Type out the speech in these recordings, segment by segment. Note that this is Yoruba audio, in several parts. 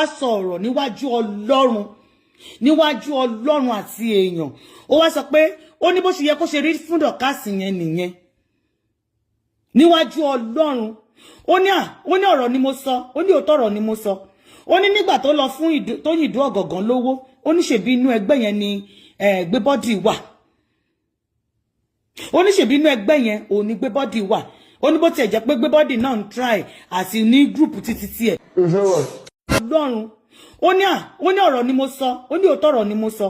wá sọ̀rọ̀ níwájú Ọlọ́run àti èèyàn. Ó wá sọ pé ó ní bó ṣe yẹ kó ṣe rí fún Dorcas yẹn nìyẹn. Níwájú Ọlọ́run. Ó ní ọ̀rọ̀ ni mo sọ, ó ní òótọ́ ọ̀rọ̀ ni mo sọ. Ó ní nígbà tó lọ fún Tóyìn Ìdó Ọ̀gọ̀gàn lówó, ó ní ṣebí inú ẹgbẹ́ yẹn ni gbé bọ́dì wà. Ó ní ṣebí inú ẹgbẹ́ yẹn ò ní gbé bọ́dì wà. Ó ní bó tiẹ̀ jẹ́ pé gbé bọ́dì náà ń try àti ní group títí tiẹ̀. Ọlọ́run. Ó ní ọ̀rọ̀ ni mo sọ, ó ní òótọ́ ọ̀rọ̀ ni mo sọ.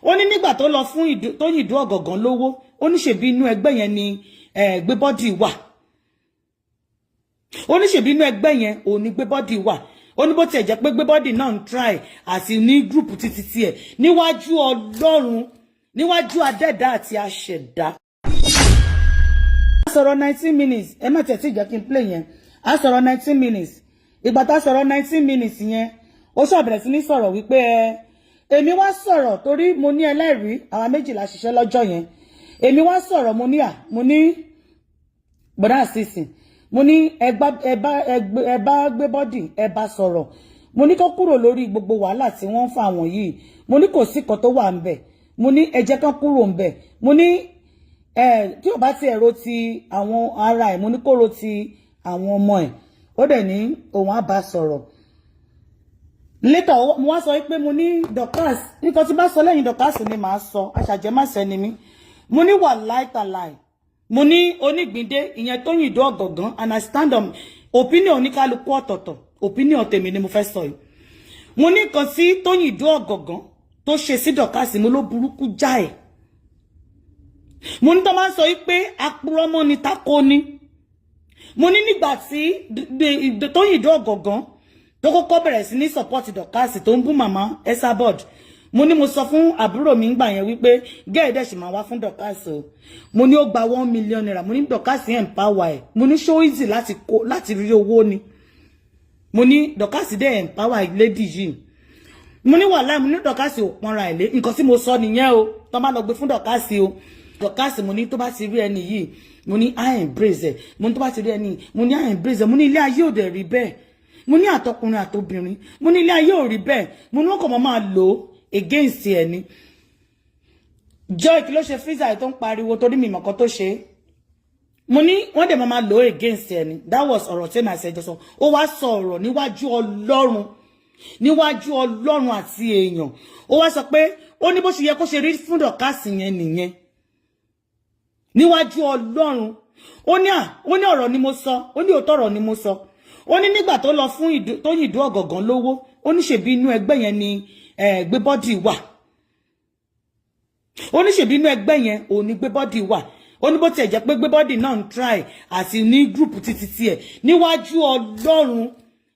Ó ní nígbà tó lọ fún Tóyìn Ìdó Ọ̀gọ̀gàn lówó, ó ní ṣebí inú ẹgbẹ́ yẹn ni gbé bọ́dì wà. Ó ní ṣebí inú ẹgbẹ́ yẹn ò ní gbé bọ́dì wà. Ó ní bó tiẹ̀ jẹ́ pé gbé bọ́dì náà ń try àti ní group títí tiẹ̀ níwájú Ọlọ́run, níwájú adẹ́dá àti aṣẹ̀dá. A sọ̀rọ̀ 19 minutes, ẹ má tẹ̀sí jẹ́ kí n play yẹn. A sọ̀rọ̀ 19 minutes. Ìgbà tá sọ̀rọ̀ 19 minutes yẹn, ó ṣàbẹ̀rẹ̀ sí ní sọ̀rọ̀ wípé èmi wá sọ̀rọ̀ torí mo ní ẹlẹ́rìí, àwa méjìlá ṣiṣẹ́ lọ́jọ́ yẹn. Èmi wá sọ̀rọ̀ mo ní bọ̀dá sísìn. Mo ní ẹ bá gbé bọ́dì, ẹ bá sọ̀rọ̀. Mo ní kó kúrò lórí gbogbo wàhálà tí wọ́n ń fà wọ́n yìí. Mo ní kò sí kan tó wà ńbẹ̀. Mo ní ẹ jẹ́ kán kúrò ńbẹ̀. Mo ní tí ó bá ti ẹ̀rọ ti àwọn ara ẹ̀, mo ní kó ro ti àwọn ọmọ ẹ̀. Ó dẹ̀ ní òun á bá sọ̀rọ̀. Later mo wá sọ pé mo ní Dorcas, nǹkan tí bá sọ lẹ́yìn Dorcas ni màá sọ, aṣàjẹmásẹ́ ni mí. Mo ní wàláì tàláì. Mo ní onígbìndé ìyẹn Tóyìn Ìdó Ọ̀gọ̀gàn, and I stand on opinion oníkálukú ọ̀tọ̀ọ̀tọ̀. Opinion tèmi ni mo fẹ́ sọ yìí. Mo ní nǹkan sí Tóyìn Ìdó Ọ̀gọ̀gàn tó ṣe sí Dorcas, mo ló burúkú jáì. Mo ní tó máa ń sọ pé apurọ́mọ́ ni tako ni. Mo ní nígbà tí Tóyìn Ìdó Ọ̀gọ̀gàn tó kọ́kọ́ bẹ̀rẹ̀ sí ní support Dorcas tó ń bú màmá Esabod. Mo ní mo sọ fún àbúrò mi ńgbà yẹn wípé gẹ́ẹ̀dẹ̀ sì máa wá fún Dorcas o. Mo ní ó gba 1 million naira. Mo ní Dorcas empower ẹ̀. Mo ní show easy láti rí owó ni. Mo ní Dorcas dẹ̀ empower lady yìí. Mo ní wàláì, mo ní Dorcas ò pọnra ẹ̀ lé. Nǹkan tí mo sọ nìyẹn o. Tó bá lọ gbé fún Dorcas o. Dorcas mo ní tó bá ti rí ẹni yìí. Mo ní I embrace ẹ̀. Mo ní tó bá ti rí ẹni, mo ní I embrace ẹ̀. Mo ní ilé ayé ò dẹ̀ rí bẹ́ẹ̀. Mo ní àtọkùnrin àtobìnrin. Mo ní ilé ayé ò rí bẹ́ẹ̀. Mo ní wọ́n kàn máa lò against ẹni. Joy kí ló ṣe freezer tó ń pariwo torí mi mọ̀kan tó ṣe. Mo ní wọ́n dẹ̀ máa lò against ẹni. That was ọ̀rọ̀ tí màá ṣe jọ sọ. Ó wá sọ ọ̀rọ̀ níwájú Ọlọ́run àti èèyàn. Ó wá sọ pé ó ní bó ṣe yẹ kó ṣe rí fún Dorcas yẹn nìyẹn. Níwájú Ọlọ́run. Ó ní ọ̀rọ̀ ni mo sọ, ó ní òótọ́ ọ̀rọ̀ ni mo sọ. Ó ní nígbà tó lọ fún Tóyìn Ìdó Ọ̀gọ̀gàn lówó, ó ní ṣebí inú ẹgbẹ́ yẹn ni gbé bọ́dì wà. Ó ní ṣebí inú ẹgbẹ́ yẹn ò ní gbé bọ́dì wà. Ó ní bó tiẹ̀ jẹ́ pé gbé bọ́dì náà ń try àti ní group títí tiẹ̀ níwájú Ọlọ́run,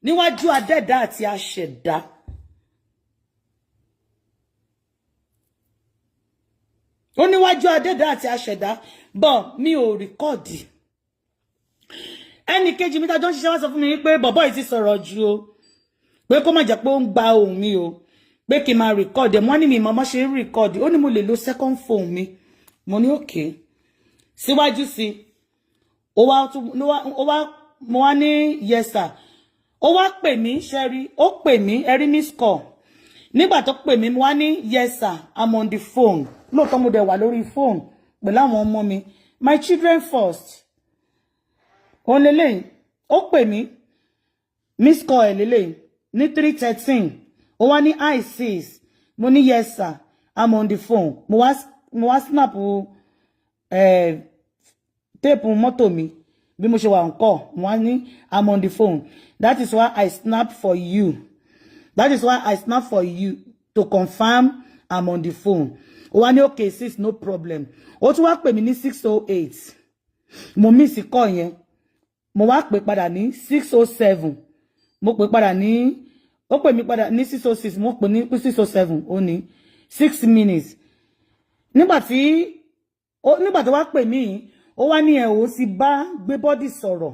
níwájú adẹ́dá àti aṣẹ̀dá. Ó níwájú adẹ́dá àti aṣẹ̀dá, bọ̀ mi ò rìkọ́ọ̀dì. Ẹnì kejì mi tá jọ ń ṣiṣẹ́ wá sọ fún mi pé bọ̀bọ́ yìí ti sọ̀rọ̀ jù o. Pé kó má jẹ́ pé ó ń gba ohùn mi o. Pé kí n máa record ẹ̀. Mo ní mi màmá ṣe ń record. Ó ní mo lè lo second phone mi. Mo ní okay. Síwájú sí. Mo wá ní yes sir. Ó wá pè mí, ṣẹ́rí. Ó pè mí, ẹ rí miss call. Nígbà tó pè mí, mo wá ní yes sir, I'm on the phone. Lóòótọ́ mo dẹ̀ wà lórí phone pẹ̀lú àwọn ọmọ mi. My children first. Ó lélẹ́yìn. Ó pè mí. Miss call ẹ̀ lélẹ́yìn. Ní 3:13. Ó wá ní I6. Mo ní yes sir, I'm on the phone. Mo wá snap tape mọ́tò mi bí mo ṣe wà ńkọ́. Mo wá ní I'm on the phone. That is why I snap for you. That is why I snap for you to confirm I'm on the phone. Ó wá ní okay sis, no problem. Ó tún wá pè mí ní 6:08. Mo miss call yẹn. Mo wá pè padà ní 6:07. Mo pè padà ní ó pè mí padà ní 6:06. Mo pè ní 6:07. Ó ní 6 minutes. Nígbà tó wá pè mí, ó wá ní ẹ ó sì bá gbé body sọ̀rọ̀.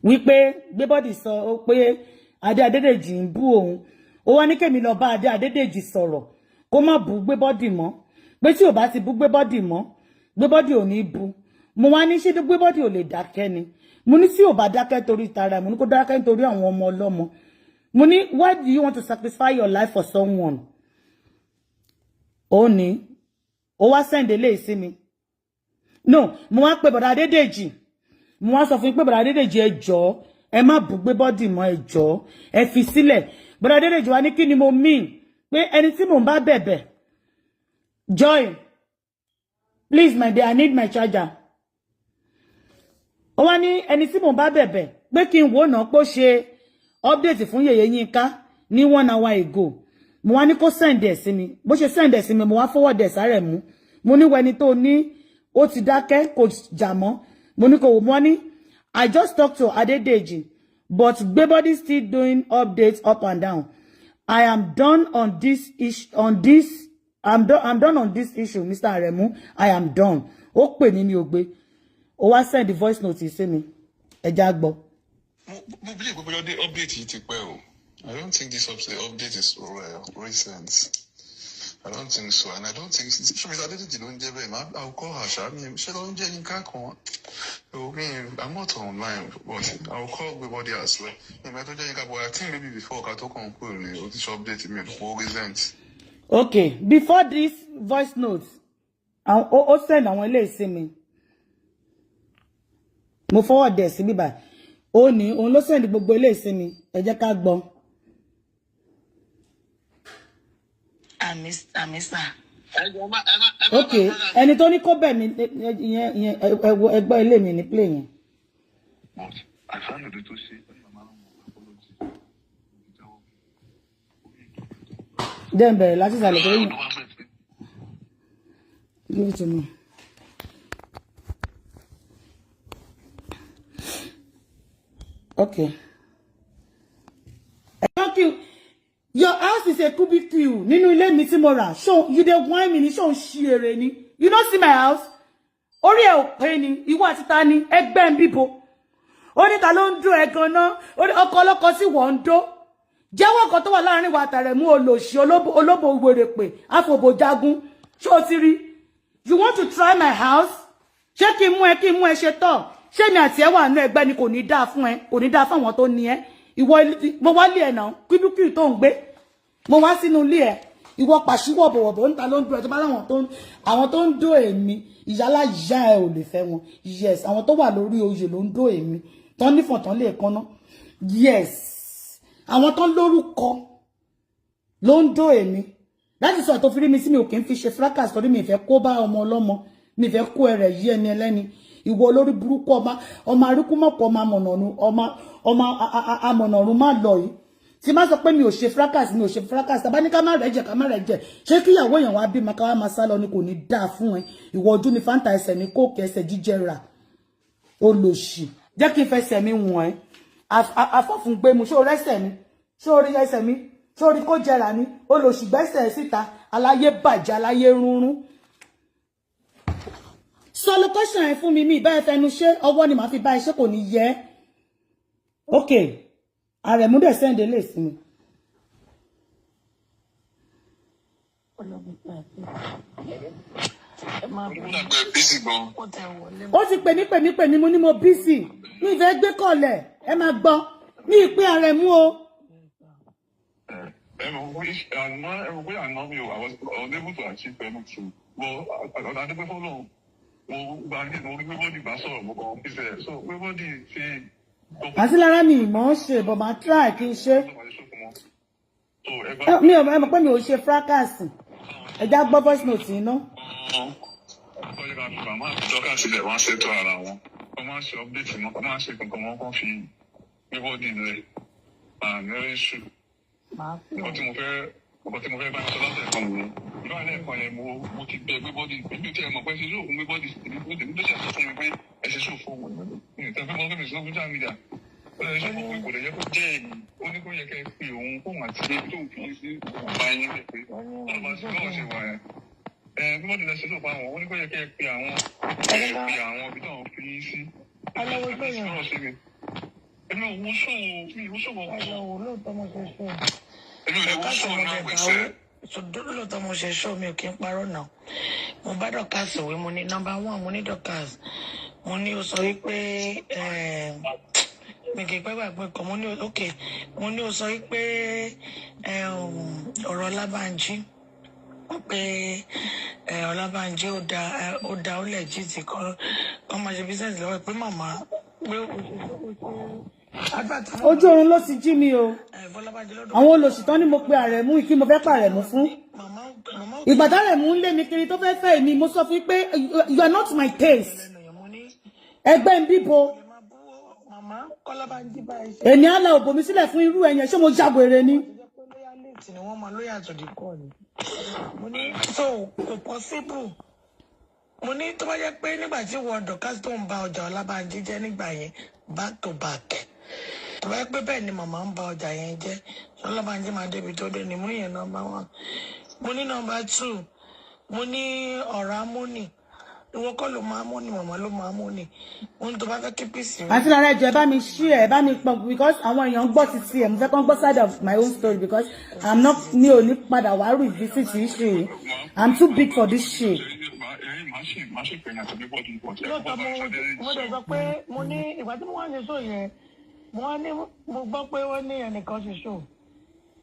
Wípé gbé body sọ pé Adédèjì ń bú òun. Ó wá ní kémi lọ bá Adédèjì sọ̀rọ̀ kó má bú gbé body mọ́. Pé tí ò bá ti bú gbé body mọ́, gbé body ò ní bú. Mo wá ní ṣé gbé body ò lè dákẹ́ ni. Mo ní tí ò bá dákẹ́ torí tara, mo ní kó dákẹ́ nítorí àwọn ọmọ ọlọ́mọ. Money, why do you want to sacrifice your life for someone? Oni, o wa send eléyìí sí mi. No, mo wá pè bọ̀dá Adédèjì. Mo wá sọ fún pé bọ̀dá Adédèjì ẹ jọ̀ọ́, ẹ má bú gbé body mọ́ ẹ jọ̀ọ́, ẹ fi sílẹ̀. Bọ̀dá Adédèjì wá ní kí ni mo mean pé ẹni tí mo ń bá bẹ̀bẹ̀. Joy, please my dear, I need my charger. Ó wá ní ẹni tí mo ń bá bẹ̀bẹ̀ pé kí n wò ná pé ó ṣe update fún Yèyé Yínká ní 1 hour ago. Mo wá ní kó send ẹ̀ sí mi. Bó ṣe send ẹ̀ sí mi, mo wá forward ẹ̀ sáré mú. Mo ní wẹni tó ní ó ti dákẹ́ kò jà mọ́. Mo ní kò wò mo ní I just talked to Adedeji, but Gbébọ́dí still doing updates up and down. I am done on this issue. I'm done on this issue, Mr. Aremu. I am done. Ó pè ní mi ò gbé. Ó wá send the voice note sí mi. Ẹ já gbọ́. Mo believe gbogbo update yìí ti pẹ́ o. I don't think this update is recent. I don't think so, and I don't think Mr. Adedeji ló ń jẹ́ bẹ́ẹ̀. I'll call her. Ṣé ló ń jẹ́ Yínká kan? I'm not online, but I'll call everybody as well. I think maybe before ká tó kàn kúrò ní o ti ṣe update mi for recent. Okay, before this voice note, ó send àwọn eléyìí sí mi. Mo forward dẹ̀ sí bíbá. Ó ní òun ló send gbogbo eléyìí sí mi. Ẹ jẹ́ ká gbọ́. Amisa. Okay, ẹni tó ní kó bẹ̀ mí ìyẹn ẹgbẹ́ ilé mi ní play yẹn. Then bẹ̀rẹ̀ láti ìsàlẹ̀ tó yìn. Give it to me. Okay. Thank you. Your house is a cubic view. Nínú ilé mi tí mo rà. Show you dey wine mi ni show ṣiere ni. You don't see my house? Orí ẹ ò pé ni. Ìwọ àti ta ni ẹgbẹ́ ń bíbo. Ó ní ta ló ń dó ẹ gan-an. Ó ní ọkọ ọlọ́kọ sí wọ́n ń dó. Jẹ́wọ́ kan tó wà láàrin wa àtàrẹ̀mú olòṣì olóbò wèrè pé àfòbò jagun. Ṣó ti rí? You want to try my house? Ṣé kí n mú ẹ ṣe tọ́? Ṣé mi àti ẹ wà nínú ẹgbẹ́ ni kò ní dáa fún ẹ? Kò ní dáa fún àwọn tó ní ẹ. Ìwọ mo wá lé ẹ náà kídúkìrì tó ń gbé mo wá sínú ilé ẹ ìwọ pàṣíwọ̀ bọ̀wọ̀bọ̀ níta ló ń dúró ẹ tó bá àwọn tó ń dó èmi ìyálà ìyá ẹ ò lè fẹ́ wọn yes àwọn tó wà lórí oyè ló ń dó èmi tán nífọ̀n tán lè kanná yes àwọn tán lórúkọ ló ń dó èmi láti sọ tó fi rí mi sí mi ò kì í fi ṣe fracas torí mi ìfẹ́ kó bá ọmọ ọlọ́mọ mi ìfẹ́ kó ẹrẹ̀ yí ẹni ẹlẹ́ni ìwọ olórí burúkú ọmọ arúkúmọ̀pọ̀ ọmọ amọ̀nàrún má lọ yìí tí má sọ pé mi ò ṣe fracas tàbá ní ká má rẹ̀ jẹ́ ṣé kíyàwó èèyàn wá bí maka wá máa sá lọ ni kò ní dáa fún ẹ ìwọ ojú ni fanta ẹsẹ̀ ní kóòkè ẹsẹ̀ jíjẹra olòṣì jẹ́ kí n fẹsẹ̀ mi wọ̀n ẹ́ afọ́fun gbé mu ṣó rẹ́sẹ̀ mi ṣó rí ẹsẹ̀ mi ṣó rí kó jẹrà ní olòṣì gbẹ́sẹ̀ síta aláyé bàjẹ́ aláyé rúnrún sọ location ẹ fún mi ìbá ẹ fẹnu ṣe ọwọ́ ni màá fi bá iṣẹ́ kò ní yẹ okay Aremu dẹ̀ send lè sí mi. Ó ti pè mí mo ní mo busy mi ìfẹ́ gbé kọ̀lẹ̀ ẹ máa gbọ́ ní ìpín Aremu o. I was able to achieve anything. Well, I don't know. Àti lára mi ìmọ̀ ṣe bọ̀ máa try kí n ṣe. Mi ò mọ̀ pé mi ò ṣe fracas. Ẹ já gbọ́ voice note iná. Ọkọ tí mo fẹ́ bá sọ láti ẹ̀kọ́ mi ìbá lẹ́ẹ̀kan yẹn mo ti bẹ gbébọ́dì níbi tí ẹ mọ̀ pé ṣe sóò fún gbébọ́dì èmi tó ṣe fún mi pé ẹ ṣe sóò fún wọn ìtàn fẹ́ mọ́ fẹ́ mi sọ fún jáàmìjà ó lè ṣe fún mi kò lè yẹ kó jẹ́ èyí ó ní kó yẹ kẹ́ fi òun fóun àti ebi tó ń fi sí ọba yín lè pé ọ̀nà bá ṣe báwọn ṣe wà yẹn gbébọ́dì lẹ ṣe sóò fún àwọn ó ní kó yẹ kẹ́ fi àwọn ibi tó ń fi sí èmi ò wú sóò lóòótọ́ mo ṣe ṣọ́ mi ò kí ń parọ́ náà mo bá Dorcas òwe mo ní number 1 mo ní Dorcas mo ní ó sọ wípé mi kì í pẹ́ gbàgbé kan mo ní ok mo ní o sọ pé ọ̀rọ̀ Ọlábánjí pé Ọlábánjí ó da ó lẹ̀ jí ti kọ́ máa ṣe bísẹ̀sì lọ́wọ́ pé màmá pé ojú oorun ló ti jí mi o àwọn olòṣìtàn ni mo pe Àrẹ̀mú kí mo fẹ́ pa Àrẹ̀mú fún ìgbà t'Àrẹ̀mú ń lé mi kiri tó fẹ́ fẹ́ mi mo sọ fún pé you are not my taste ẹgbẹ́ ń bíbo èmi á la òbò mi sílẹ̀ fún irú ẹ̀yẹn ṣé mo jágbére ni. ni wọ́n máa lóyà tó di kọ́ ni mo ní so kò possible mo ní tó bá jẹ́ pé nígbà tí wọ́n dọ̀kásì tó ń ba ọjà Ọlábánjí jẹ́ nígbà yẹn back to back tó bá jẹ́ pé bẹ́ẹ̀ ni màmá ń ba ọjà yẹn jẹ́ Ọlábánjí máa débi tó dé ni mo ní yẹn number 1 mo ní number 2 mo ní ọ̀rọ̀ amúnì ìwọ kọ́ ló máa mú ni màmá ló máa mú ni ohun tó bá fẹ́ kí pèsè. àti lára ẹjọ ẹ bá mi ṣí ẹ bá mi pọ because àwọn èèyàn gbọ́ títí ẹ mo fẹ́ kàn gbọ́ side of my own story because I'm not ní òní padà wá revisit issue I'm too big for this shit. lóòótọ́ mo dẹ̀ sọ pé mo ní ìgbà tí mo wá ní sọ yẹn mo gbọ́ pé wọ́n ní ẹnìkan ṣe ṣò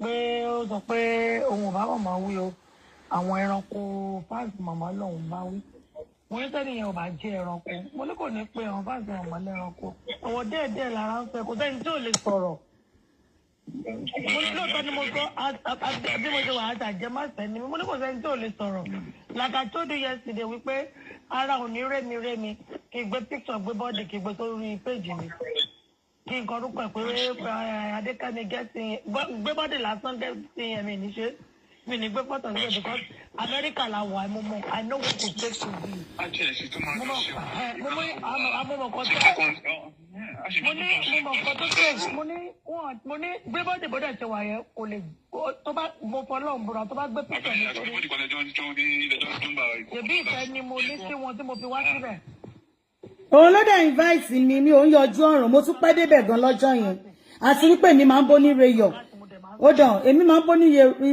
pé ó sọ pé òun ò bá màmá wí o àwọn ẹranko fáàsì màmá lòun bá wí mo ní sẹ́ni yẹn ò bá jẹ́ ẹranko mo ní kò ní pé àwọn fáàsì màmá lẹ́ranko ọ̀wọ́ díẹ̀díẹ̀ lára ń fẹ́ kò sẹ́ni tí ò lè sọ̀rọ̀ mo ní lóòótọ́ ni mo sọ bí mo ṣe wà á ṣàjẹ́ má sẹ́ni mo ní kò sẹ́ni tí ò lè sọ̀rọ̀ like I told you yesterday wípé ara ò ní rémi kí gbé picture gbé bọ́ọ̀dì kí gbé sórí péjì mi kí nǹkan orúkọ ẹ̀ pé Adékẹ́mi gẹ́sì gbé bọ́ọ̀dì lásán gẹ́sì ẹ̀mí níṣẹ́ mi ní gbé fọ́tò síbẹ̀ because America la wà mo mọ I know what to take to be. mo mọ nǹkan tó tẹ̀ mo ní gbé bọ́ọ̀dì bọ́dẹ̀ ṣe wà yẹn kò lè tó bá mo fọlọ́ ń búra tó bá gbé pípẹ́ nítorí ṣèbí ìfẹ́ ni mo ní sí wọn tí mo fi wá síbẹ̀. òun ló dẹ̀ invite mi ò ń yọjú ọ̀ràn mo tún pẹ́ débẹ̀ gan lọ́jọ́ yẹn àti wípé mi máa ń bó ní reyọ̀ ó dàn èmi máa ń bó ní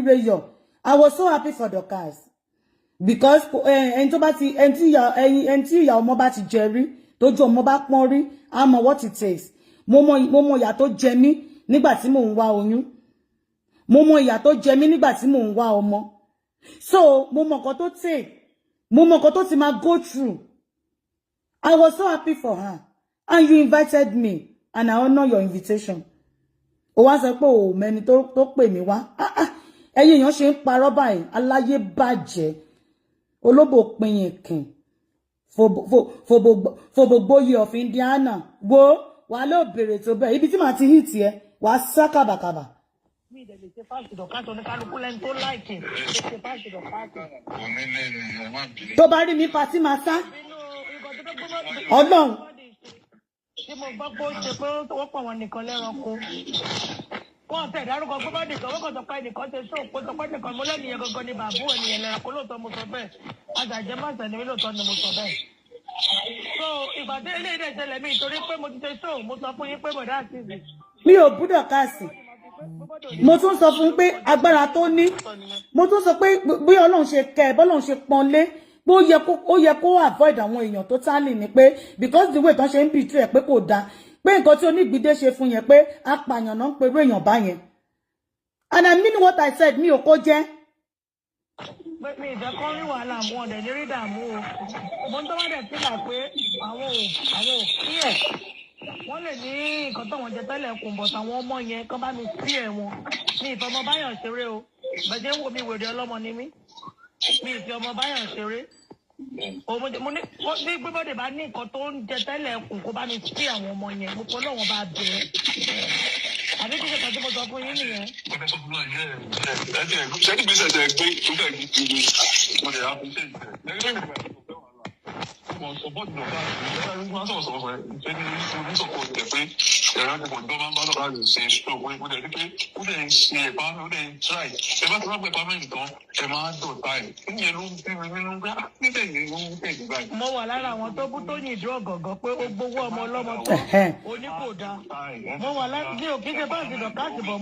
reyọ̀ I was so happy for Dorcas because ẹni tó bá ti ẹni tí ìyá ọmọ bá ti jẹ rí tójú ọmọ bá pọ́n rí I know what it takes mo mọ ìyà tó jẹ mí nígbà tí mò ń wá oyún mo mọ ìyà tó jẹ mí nígbà tí mò ń wá ọmọ so mo mọ nǹkan tó take mo mọ nǹkan tó ti máa go through I was so happy for her and you invited me and I honor your invitation ó wá sọ pé o mẹ́ni tó pè mí wá ẹ̀yin èèyàn ṣe ń parọ́ báyìí aláyé bàjẹ́ olóbò pinyìnkìn fòbògbóyè of Indiana wo wà ló bèrè tó bẹ́ẹ̀ ibi tí màá ti hìtì ẹ wà á sá kàbàkàbà. mi ìdẹ̀ lè ṣe fáṣì dọ̀kátì oníkálukú lẹ́ni tó láìkì lè ṣe fáṣì dọ̀kátì. tó bá rí mi patí máa sá ọlọ́run. tí mo gbọ́ pé ó ṣe pé wọ́n pọ̀ wọn nìkan lẹ́ranko wọ́n tẹ̀ dárúkọ pé bá nìkan wọ́n kàn sọ pé nìkan ṣe ṣó pé sọ pé nìkan mo lẹ́nu yẹn gangan ni bàbú ẹ̀ nìyẹn lẹ́ranko lóòótọ́ mo sọ bẹ́ẹ̀ àjàjẹ́ má sẹ́ni mi lóòótọ́ ni mo sọ bẹ́ẹ̀. so ìbàdí ilé ilé ìṣẹ̀lẹ̀ mi nítorí pé mo ti ṣe ṣó mo sọ fún yín pé bọ̀dá àti ìsìn. mi ò búdọ̀ káàsì mo tún sọ fún pé agbára tó ní mo tún sọ pé bí Ọlọ́run ṣe kẹ́ bọ́lọ́run ṣe pọ́nlé pé ó yẹ kó avoid àwọn èèyàn tó tálì ní pé because the way tán ṣe ń bìtú ẹ̀ pé kò dáa pé nǹkan tí onígbìdé ṣe fún yẹn pé apààyàn náà ń perú èèyàn bá yẹn and I mean what I said mi ò kó jẹ́. mi ìfẹ́ kọ́ rí wàhálà mú ọ̀dẹ̀ ní rí dààmú o mo ń tọ́wọ́ dẹ̀ sílà pé àwọn ò kí ẹ̀ wọ́n lè ní nǹkan tó wọ́n jẹ tẹ́lẹ̀ kùn bọ̀ táwọn ọmọ yẹn kán bá mi sí ẹ̀ wọn mi ìfẹ́ ọmọ báyọ̀ ṣeré o bẹ̀jẹ̀ ń wo mi wèrè ọlọ́mọ ni mí mi ìfẹ́ ọmọ báyọ̀ ṣeré mo ní bí gbígbọ́dẹ̀ bá ní nǹkan tó ń jẹ tẹ́lẹ̀ kùn kó bá mi sí àwọn ọmọ yẹn mo fọ́ lọ́wọ́n bá bẹ̀ẹ́ àbí kí ṣe kan tí mo sọ fún yín nìyẹn. ṣé kí bí ṣẹ̀ṣẹ̀ gbé tó fẹ́ gbé kiri mo lè ra fún ṣe ìṣẹ̀ mo sọ bọ́ọ̀dù náà bá mi wọ́n sọ̀rọ̀ ṣé ní oníṣòkò tẹ̀ pé ẹ̀rọ ìpò tó máa ń bá lọ́ba rẹ̀ ṣe ṣùgbọ́n mo lè rí pé ó lè ṣe ẹ̀bá ó lè try ẹ bá ti wá pẹ́ pàmẹ́ǹtì tán ẹ máa dọ̀tá ẹ̀ níyẹn ló ń bí mi nínú pé níbẹ̀ yẹn ló ń tẹ̀lé báyìí. mo wà lára àwọn tó bú tó yìn dúró gọ̀gọ̀ pé ó gbowó ọmọ ọlọ́mọ tó oní kò dáa mo wà lára bí òkè ṣe báàsì dọ̀káàsì bọ̀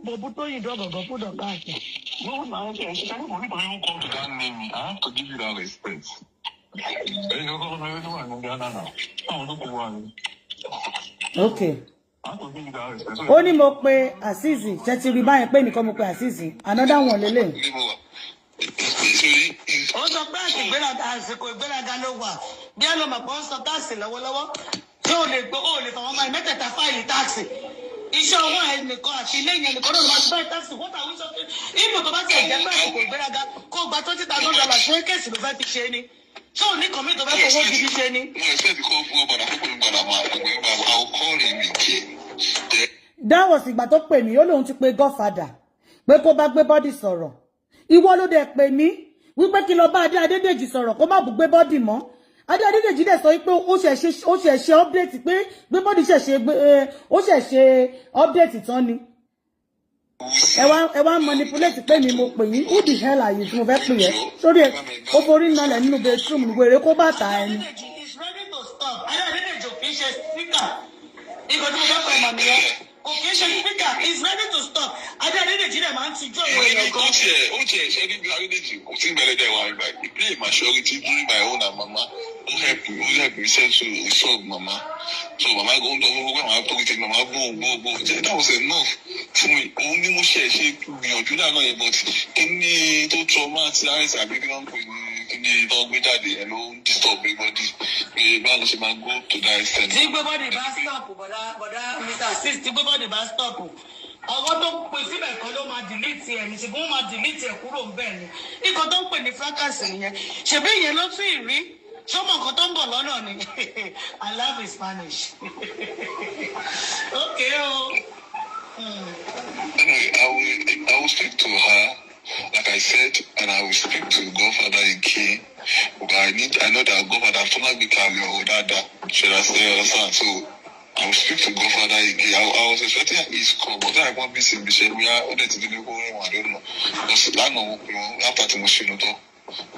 mo bú tó yìn dúró gọ̀gọ̀ fún dọ̀káàsì. Okay. ó ní mo pe Azeez ṣe ti rí báyẹn pé nìkan mo pe Azeez another one lélẹ̀. ó sọ pé àsìkò ìgbéraga ló wà bí ẹ lọ mọ̀ pé ó ń sọ táàsì lọ́wọ́lọ́wọ́ tí ó lè fọwọ́ máa mẹ́tẹ̀ẹ̀ta fáìlì táàsì iṣẹ́ owó ẹ̀ nìkan àti ilé ìyẹn nìkan ló máa bá táàsì wọ́n tàwọn sọ pé ibò tó bá ti ẹ̀jẹ̀ pé àsìkò ìgbéraga kó gba $20,000 fún kéèsì ló fẹ́ fi ṣe ni ṣé ò ní kàn mí tó fẹ́ fowó gidi ṣe ni. that was ìgbà tó pè mí ó lóun ti pe Godfather pé kó bá gbé bọ́dì sọ̀rọ̀ ìwọ ló dẹ̀ pè mí wípé kí lọ bá Adédèjì sọ̀rọ̀ kó má bù gbé bọ́dì mọ́ Adédèjì dẹ̀ sọ pé ó ṣẹ̀ṣẹ̀ update pé gbé bọ́dì ó ṣẹ̀ṣẹ̀ update tán ni ẹ wá manipulate pé mi mo pè yín who the hell are you tí mo fẹ́ pè yẹ sórí ẹ ó forí nalẹ̀ nínú bedroom wèrè kó bàtà ẹni. Adédèjì ò kì í ṣe speaker ìkọ̀ tí mo fẹ́ pẹ̀ mọ̀ nìyẹn kò kì í ṣe speaker is ready to stop Adédèjì dẹ̀ máa ń tijú àwọn èèyàn gan. ó tiẹ̀ ṣe ní Adédèjì kò tí gbẹ̀lẹ́dẹ̀ wà nígbà ìpínlẹ̀ ìmàṣọ́rìtì during my own and mama ó help me settle solve mama so mama go ń tọ́ fún mama tó ti mama gbó jẹ́ that was enough fún mi òun ni mo ṣe gbìyànjú náà yẹn but kí ni tó trauma ti àìsàn àbí kí wọ́n pè ní kí ni tó gbé jáde ẹ̀ ló ń disturb everybody pé báwo ló ṣe máa go to that extent. tí gbé bọ́dì bá stop bọ̀dá Mr. Azeez tí gbé bọ́dì bá stop ọwọ́ tó pè síbẹ̀ kan ló máa delete ẹ̀ ní ṣùgbọ́n ó máa delete ẹ̀ kúrò ń bẹ̀ ni ikọ̀ tó ń pè ní fracas nìyẹn ṣèbí ìyẹn ló tún ìrí sọmọ nǹkan tó ń bọ̀ lọ́nà ni I love Spanish okay o. Anyway, I will speak to her like I said, and I will speak to Godfather again. But I know that Godfather Funa become your dada. Should I say so? I will speak to Godfather again. I was expecting his call, but I won't be seeing we are on the TV going. I don't know. Because I know after the machine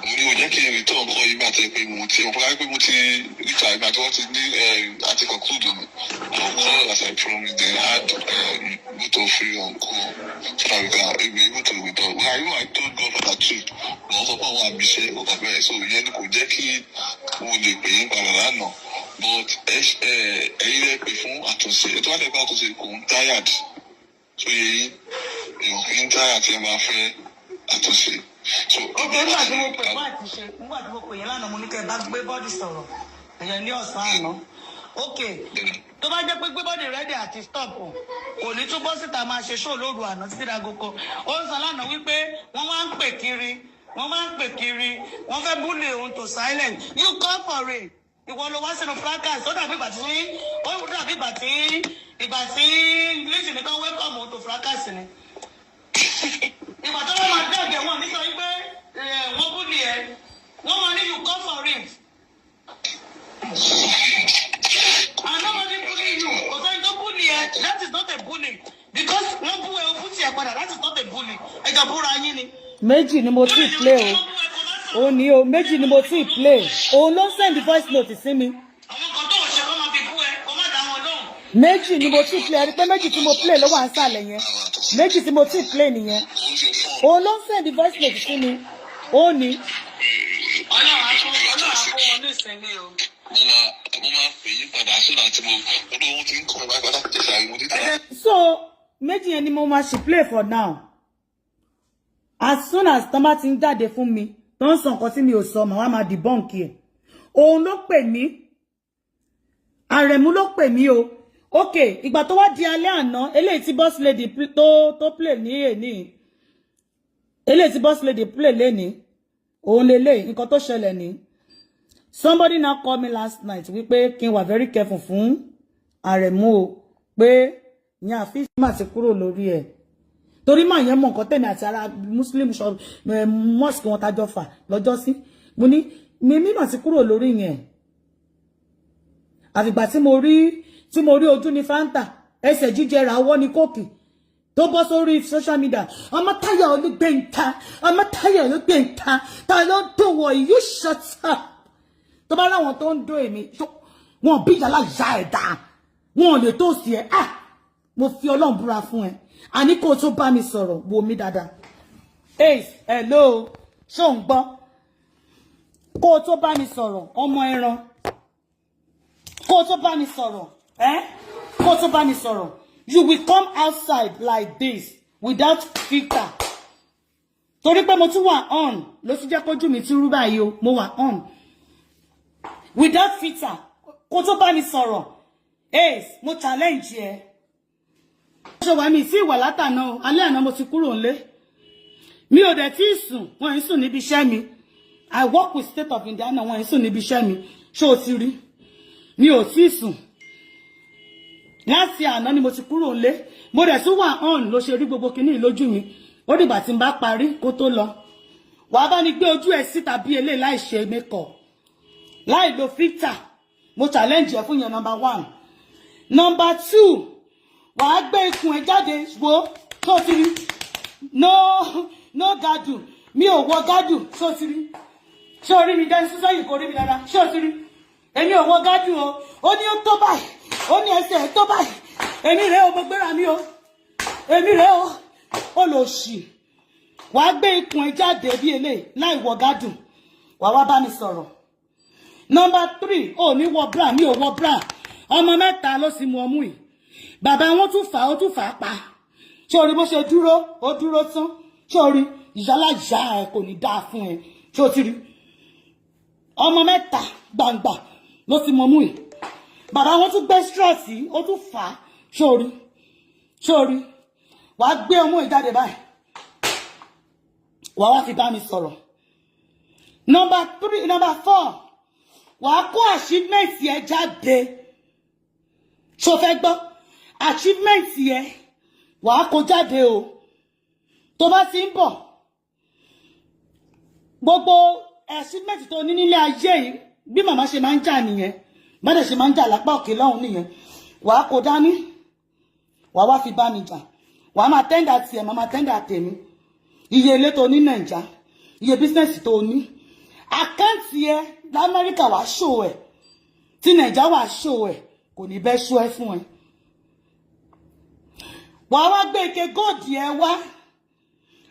mo ní òjẹ́ kí n rí tó ọkọ yìí máa tẹ́ pé mo ti ọ̀pọ̀ pé mo ti ríta ìgbà tí wọ́n ti ní àti conclude mi I'll call as I promised then add both of you on call so that we can be able to withdraw. I told Godfather too mo sọ pé àwọn àbíṣe ọkọ̀ bẹ́ẹ̀ so ìyẹn ni kò jẹ́ kí mo lè pè é padà lánàá but ẹ̀yin lè pè fún àtúnṣe ètò àdẹ́gbà àtúnṣe kò ń tired so yẹ̀yìn èèyàn kì í tired tí ẹ máa fẹ́ àtúnṣe. Okay, nígbà tí mo pè fún àtúnṣe nígbà tí mo pè yẹn lánàá mo ní kẹ́ ẹ bá gbé bọ́ọ̀dì sọ̀rọ̀ ìyẹn ní ọ̀sán àná okay tó bá jẹ́ pé gbé bọ́ọ̀dì rẹ́dì àti stop kò ní túbọ̀ síta máa ṣe ṣó lóru àná títí dagoko ó ń sọ lánàá wípé wọ́n máa ń pè kiri wọ́n fẹ́ búlì ohun tó silent you call for it ìwọ ló wá sínú fracas ó dàbí ìgbà tí lẹ́sìn nìkan welcome ohun tó fracas ni ìgbà tó wọ́n máa dẹ́gẹ̀ wọn nítorí wípé wọ́n búlì ẹ̀ wọ́n máa ní you call for it. And nobody bully you kò sẹ́ni tó bully ẹ that is not a bully because wọ́n bú ẹ o bú tiẹ̀ padà that is not a bully ẹ̀jọ̀ búra yín ni. méjì ni mo ti play o ò ní o méjì ni mo ti play òun ló send voice note sí mi. àwọn kan tó ò ṣe kó máa fi bú ẹ kó má dá wọn lóhùn. méjì ni mo ti play ẹni pé méjì tí mo play ló wà ń sàlẹ̀ yẹn méjì tí mo ti play nìyẹn òun ló send voice note sí mi ó ní. ọlọ́run á kó wọn ní ìsinmi o. mo máa pè yín padà sódà tí mo ohun tí ń kọ́ ẹ̀ bá láti tẹ̀sán ìwé títà. so méjì yẹn ni mo máa ṣe play for now as soon as tán bá ti ń jáde fún mi tó ń sọ nǹkan tí mi ò sọ màá máa debunk ẹ̀ òun ló pè mí Àrẹ̀mú ló pè mí o ok ìgbà tó wá di alẹ́ àná eléyìí tí boss lady tó play ní èní eléyìí tí boss lady play léní òun lélẹ̀ nǹkan tó ṣẹlẹ̀ ní somebody now called me last night wípé kí n wà very careful fún Àrẹ̀mú o pé ní àfíìsì mà ti kúrò lórí ẹ̀ torí mà yẹn mọ̀ nǹkan tẹ̀mí àti ara muslim shop mosque wọn tájọ fà lọ́jọ́ sí mo ní mímí mà ti kúrò lórí yẹn àfìgbà tí mo rí ojú ní Fanta ẹsẹ̀ jíjẹra ọwọ́ ní kóòkì tó bọ́ sórí social media ọmọ táyà olùgbẹ̀ǹta ta ló dùn wọ̀ you shut up tó bá láwọn tó ń dó èmi wọn bí yàrá ìyá ẹ̀dá wọn lè tó sí ẹ mo fi Ọlọ́run búra fún ẹ àní kó tó bá mi sọ̀rọ̀ wo mi dáadáa hello ṣó ń gbọ́ kó tó bá mi sọ̀rọ̀ ọmọ ẹran kó tó bá mi sọ̀rọ̀ kó tó bá mi sọ̀rọ̀. You will come outside like this without filter. Torí pé mo tún wà on ló sì jẹ́ kójú mi ti rú báyìí o, mo wà on. Without filter, kó tó bá mi sọ̀rọ̀. Ace, mo challenge ẹ. Ṣé wà mí sí ìwà látàná o, alẹ́ àná mo ti kúrò nílé. Mi ò dẹ̀ tí sùn, wọ́n ń sùn níbi iṣẹ́ mi. I work with State of Indiana, wọ́n ń sùn níbi iṣẹ́ mi. Ṣé o ti rí? Mi ò tí sùn. Láti àná ni mo ti kúrò nílé. Mo dẹ̀ tún wà on ló ṣe rí gbogbo kinní lójú mi. Ó dìgbà tí n bá parí kó tó lọ. Wàá bá ní gbé ojú ẹ̀ síta bí eléyìí láì ṣe makeup. Láì lo filter. Mo challenge ẹ fún yẹn number 1. Number 2, wàá gbé ikùn ẹ jáde wo tó ti rí. No gadu. Mi ò wọ gadu tó ti rí. Ṣé o rí mi dẹ́n sísẹ́ yìí kò rí mi dáadáa? Ṣé o ti rí? Èmi ò wọ gadu o. Ó ní ó tó báyìí. Ó ní ẹsẹ̀ tó báyìí. Èmi rèé o, mo gbéra mi o. Èmi rèé o. Ó lọ ṣì. Wàá gbé ikùn ẹ jáde bí eléyìí láì wọ gadu. Wàá wá bá mi sọ̀rọ̀. Number 3, ó ní wọ bra, mi ò wọ bra. Ọmọ mẹ́ta ló sì mú ọmú yìí. Bàbá wọn tún fà á pa. Ṣé o rí bó ṣe dúró? Ó dúró tán. Ṣé o rí? Ìyálàyà ẹ kò ní dáa fún ẹ. Ṣé o ti rí? Ọmọ mẹ́ta gbangba ló sì mú ọmú yìí. Bàbá wọn tún gbé stress yìí, ó tún fà á. Ṣé o rí? Ṣé o rí? Wàá gbé ọmú yìí jáde báyìí. Wàá wá fi bá mi sọ̀rọ̀. Number 4, wàá kó achievement yẹn jáde. Ṣó fẹ́ gbọ́? Achievement yẹn wàá kó jáde o. Tó bá ti ń bọ̀, gbogbo achievement tó ní nílé ayé yìí bí màmá ṣe máa ń jà nìyẹn. Bọ́dẹ̀ ṣe máa ń jà lápá òkè lọ́hùn nìyẹn. Wàá kó dání. Wàá wá fi bá mi jà. Wàá máa tẹ́ndà tiẹ̀, màá máa tẹ́ndà tèmi. Iye ilé tó ní Nàìjà, iye business tó ní. Àkáǹtì ẹ l'Amẹ́ríkà wàá show ẹ̀. Tí Nàìjà wàá show ẹ̀. Kò ní bẹ́ show ẹ fún ẹ. Wàá wá gbé ike gold ẹ wá.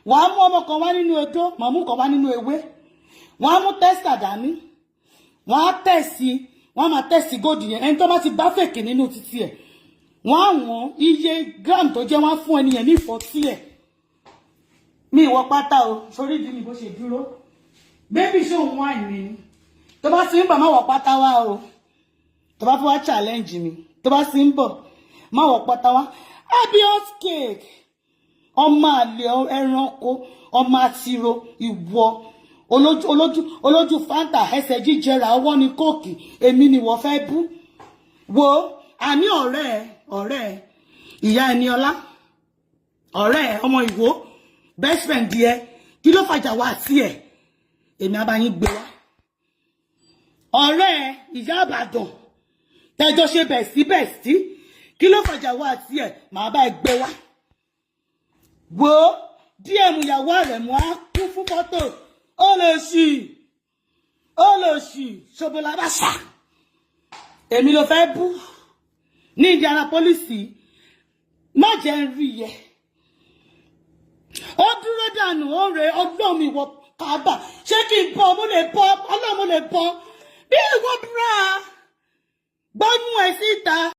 Wàá mú ọmọ kan wá nínú odó, màá mú kan wá nínú ewé. Wàá mú tester dání. Wọ́n á tẹ̀sí, wọ́n máa tẹ̀sí gold yẹn. Ẹni tó bá ti bá fèkì nínú títí ẹ̀. Wọ́n á wọ̀n iye gram tó jẹ́ wọ́n fún ẹni yẹn ní ìfọ́tí ẹ̀. Mi ìwọ pátá o, sórí ìdí mi bó ṣe dúró. Baby show ń wá ìrìn. Tó bá sì ń bà má wọ pátá wá o. Tó bá fẹ́ wá challenge mi. Tó bá sì ń bọ̀, má wọ pátá wá. Happy hot cake. Ọmọ àlè ẹranko, ọmọ àtiro, ìwọ. Olójú Fanta, ẹsẹ̀ jíjẹra, ọwọ́ ni kóòkì. Èmi ni wọ́n fẹ́ bú. Wo, àní ọ̀rẹ́ ìyá ẹni ọlá. Ọ̀rẹ́ ọmọ Ìwó. Best friend díẹ̀. Kí ló fàjà wá sí ẹ̀? Èmi abayín gbé wá. Ọ̀rẹ́ ìyá Ìbàdàn. Tẹ́jọ́ ṣe bẹ̀sí. Kí ló fàjà wá sí ẹ̀? Màá bá ẹ gbé wá. Wo, díẹ̀ mú ìyàwó rẹ̀ mú á kú fún fọ́tò. Ó lè ṣì. Ṣobola bá ṣá. Èmi ló fẹ́ bú. Ní Indianapolis. Má jẹ́ ń rí yẹ. Ó dúró dànù, ó rè ọgbọ́n mi wọ kábà. Ṣé kí n bọ́? Mo lè bọ́. Ọlọ́run mo lè bọ́. Bí ìwọ búra. Gbọ́nú ẹ̀ síta.